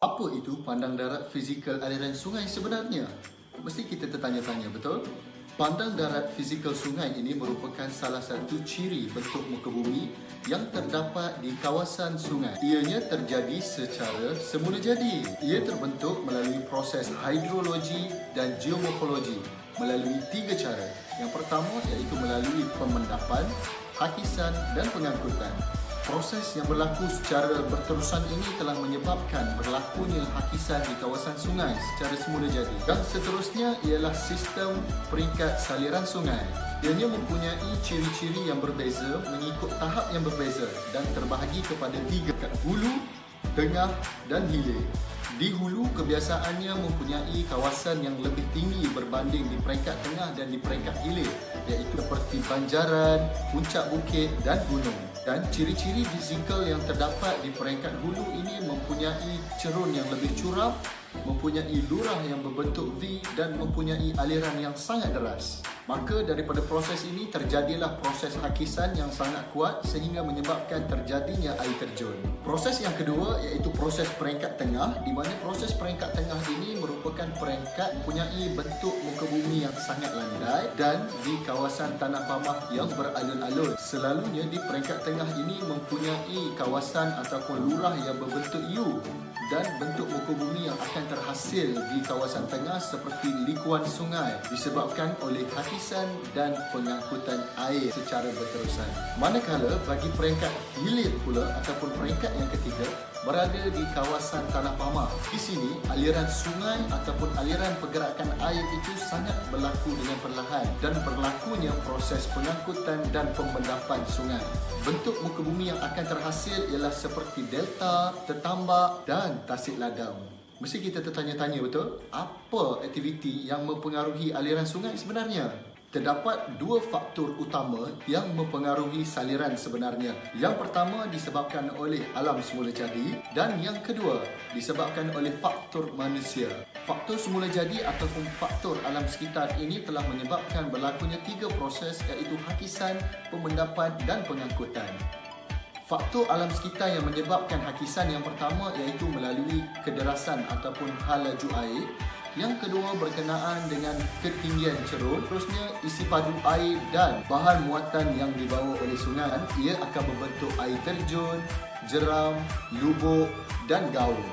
Apa itu pandang darat fizikal aliran sungai sebenarnya? Mesti kita tertanya-tanya, betul? Pandang darat fizikal sungai ini merupakan salah satu ciri bentuk muka bumi yang terdapat di kawasan sungai. Ianya terjadi secara semula jadi. Ia terbentuk melalui proses hidrologi dan geomorfologi melalui 3 cara. Yang pertama iaitu melalui pemendapan, hakisan dan pengangkutan. Proses yang berlaku secara berterusan ini telah menyebabkan berlakunya hakisan di kawasan sungai secara semula jadi. Dan seterusnya ialah sistem peringkat saliran sungai. Ianya mempunyai ciri-ciri yang berbeza mengikut tahap yang berbeza dan terbahagi kepada 3: hulu, tengah dan hilir. Di hulu kebiasaannya mempunyai kawasan yang lebih tinggi berbanding di peringkat tengah dan di peringkat hilir, iaitu seperti banjaran, puncak bukit dan gunung. Dan ciri-ciri fizikal yang terdapat di peringkat hulu ini mempunyai cerun yang lebih curam, mempunyai lurah yang berbentuk V dan mempunyai aliran yang sangat deras. Maka daripada proses ini terjadilah proses hakisan yang sangat kuat sehingga menyebabkan terjadinya air terjun. Proses yang kedua iaitu proses peringkat tengah, di mana proses peringkat tengah ini merupakan peringkat mempunyai bentuk muka bumi yang sangat landai dan di kawasan tanah pamah yang beralun-alun. Selalunya di peringkat tengah ini mempunyai kawasan ataupun lurah yang berbentuk U dan bentuk muka bumi yang akan terhasil di kawasan tengah seperti likuan sungai disebabkan oleh hakisan dan pengangkutan air secara berterusan. Manakala bagi peringkat hilir pula ataupun peringkat yang ketiga berada di kawasan tanah pamah. Di sini aliran sungai ataupun aliran pergerakan air itu sangat berlaku dengan perlahan dan berlakunya proses pengangkutan dan pemendapan sungai. Bentuk muka bumi yang akan terhasil ialah seperti delta, tertambak dan tasik ladang. Mesti kita tertanya-tanya, betul? Apa aktiviti yang mempengaruhi aliran sungai sebenarnya? Terdapat 2 faktor utama yang mempengaruhi saliran sebenarnya. Yang pertama disebabkan oleh alam semula jadi dan yang kedua disebabkan oleh faktor manusia. Faktor semula jadi ataupun faktor alam sekitar ini telah menyebabkan berlakunya 3 proses iaitu hakisan, pemendapan dan pengangkutan. Faktor alam sekitar yang menyebabkan hakisan yang pertama iaitu melalui kederasan ataupun hal laju air. Yang kedua berkenaan dengan ketinggian cerun. Terusnya isi padu air dan bahan muatan yang dibawa oleh sungai. Ia akan membentuk air terjun, jeram, lubuk dan gaung.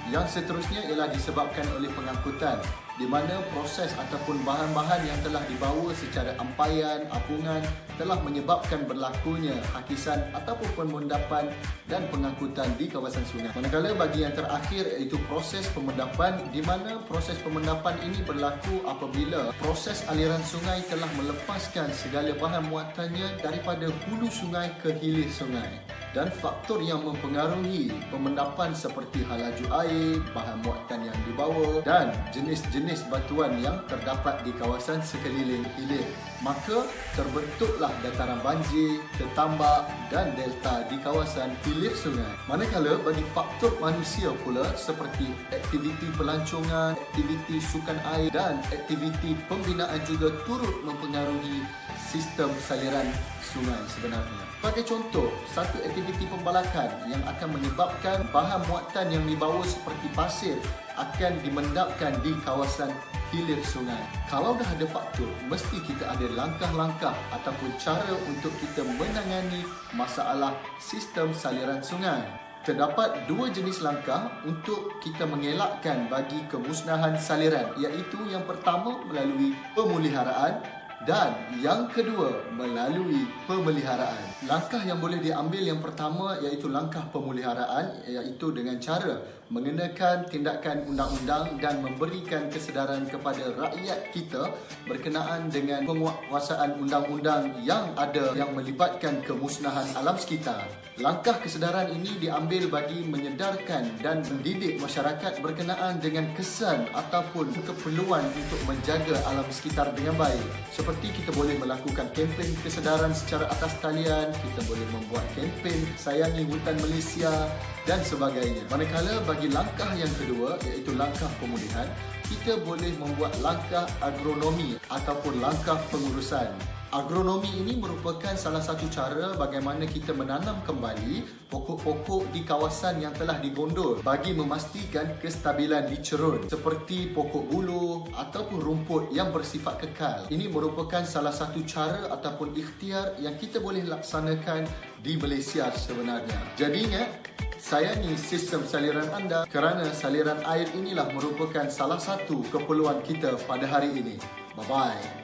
Yang seterusnya ialah disebabkan oleh pengangkutan, di mana proses ataupun bahan-bahan yang telah dibawa secara ampaian, apungan telah menyebabkan berlakunya hakisan ataupun pemendapan dan pengangkutan di kawasan sungai. Manakala bagi yang terakhir iaitu proses pemendapan, di mana proses pemendapan ini berlaku apabila proses aliran sungai telah melepaskan segala bahan muatannya daripada hulu sungai ke hilir sungai. Dan faktor yang mempengaruhi pemendapan seperti hal laju air, bahan muatan yang dibawa dan jenis-jenis batuan yang terdapat di kawasan sekeliling hilir. Maka terbentuklah dataran banjir, tertambak dan delta di kawasan hilir sungai. Manakala bagi faktor manusia pula seperti aktiviti pelancongan, aktiviti sukan air dan aktiviti pembinaan juga turut mempengaruhi sistem saliran sungai sebenarnya. Sebagai contoh, satu aktiviti pembalakan yang akan menyebabkan bahan muatan yang dibawa seperti pasir akan dimendapkan di kawasan hilir sungai. Kalau dah ada faktor, mesti kita ada langkah-langkah ataupun cara untuk kita menangani masalah sistem saliran sungai. Terdapat 2 jenis langkah untuk kita mengelakkan bagi kemusnahan saliran, iaitu yang pertama melalui pemeliharaan dan yang kedua melalui pemeliharaan. Langkah yang boleh diambil yang pertama iaitu langkah pemeliharaan, iaitu dengan cara mengenakan tindakan undang-undang dan memberikan kesedaran kepada rakyat kita berkenaan dengan penguasaan undang-undang yang ada yang melibatkan kemusnahan alam sekitar. Langkah kesedaran ini diambil bagi menyedarkan dan mendidik masyarakat berkenaan dengan kesan ataupun keperluan untuk menjaga alam sekitar dengan baik. Seperti kita boleh melakukan kempen kesedaran secara atas talian, kita boleh membuat kempen sayangi hutan Malaysia dan sebagainya. Manakala bagi langkah yang kedua iaitu langkah pemulihan, kita boleh membuat langkah agronomi ataupun langkah pengurusan. Agronomi ini merupakan salah satu cara bagaimana kita menanam kembali pokok-pokok di kawasan yang telah digondol bagi memastikan kestabilan di cerun seperti pokok buluh ataupun rumput yang bersifat kekal. Ini merupakan salah satu cara ataupun ikhtiar yang kita boleh laksanakan di Malaysia sebenarnya. Jadi ingat, sayangi sistem saliran anda kerana saliran air inilah merupakan salah satu keperluan kita pada hari ini. Bye-bye.